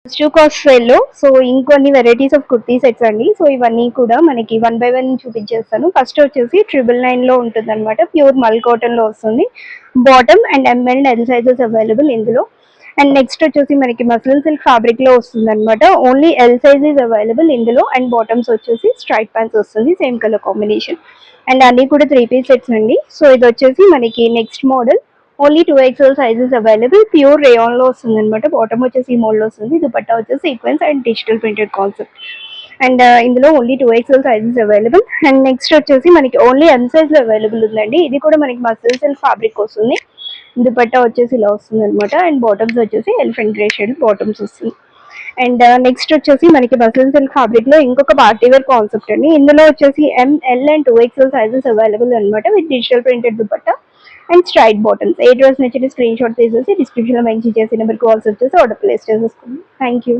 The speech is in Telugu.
ఫస్ట్ కాస్ట్ సేల్లో సో ఇంకొన్ని వెరైటీస్ ఆఫ్ కుర్తీ సెట్స్ అండి. సో ఇవన్నీ కూడా మనకి వన్ బై వన్ చూపించేస్తాను. ఫస్ట్ వచ్చేసి 999లో ఉంటుంది అనమాట. ప్యూర్ మల్ కాటన్లో వస్తుంది. Bottom and M and L sizes available ఇందులో. అండ్ నెక్స్ట్ వచ్చేసి మనకి మస్లిన్ సిల్క్ ఫ్యాబ్రిక్లో వస్తుంది అనమాట. Only L size is available ఇందులో. అండ్ బాటమ్స్ వచ్చేసి స్ట్రైట్ ప్యాంట్స్ వస్తుంది సేమ్ కలర్ కాంబినేషన్. అండ్ అన్నీ కూడా 3 పీస్ సెట్స్ అండి. సో ఇది వచ్చేసి మనకి next model. Only 2XL sizes available. Pure రేయాన్లో వస్తుంది అనమాట. బాటమ్ వచ్చేసి ఈ మోడల్ వస్తుంది. దుపట్టా వచ్చేసి sequence and digital printed concept. And ఇందులో only 2XL sizes available. And next వచ్చేసి మనకి ఓన్లీ ఎం సైజ్లో అవైలబుల్ ఉందండి. ఇది కూడా మనకి మస్లిన్ సిల్క్ ఫ్యాబ్రిక్ వస్తుంది. దుపట్టా వచ్చేసి ఇలా వస్తుంది అనమాట. అండ్ బాటమ్స్ వచ్చేసి ఎలిఫెంట్ గ్రే షేడ్ బాటమ్స్ వస్తుంది. అండ్ నెక్స్ట్ వచ్చేసి మనకి మస్లిన్ సిల్క్ ఫ్యాబ్రిక్ లో ఇంకొక పార్టీ వేర్ కాన్సెప్ట్ అండి. ఇందులో వచ్చేసి ML and 2XL sizes available అనమాట with digital printed dupatta and straight bottoms. ఏ డ్రెస్ నచ్చిన స్క్రీన్ షాట్ తీసేసి డిస్క్రిప్షన్ లో మెన్షన్ చేసిన నెంబర్కి కాల్స్ వచ్చేసి ఆర్డర్ ప్లేస్ చేసేసుకోండి. Thank you.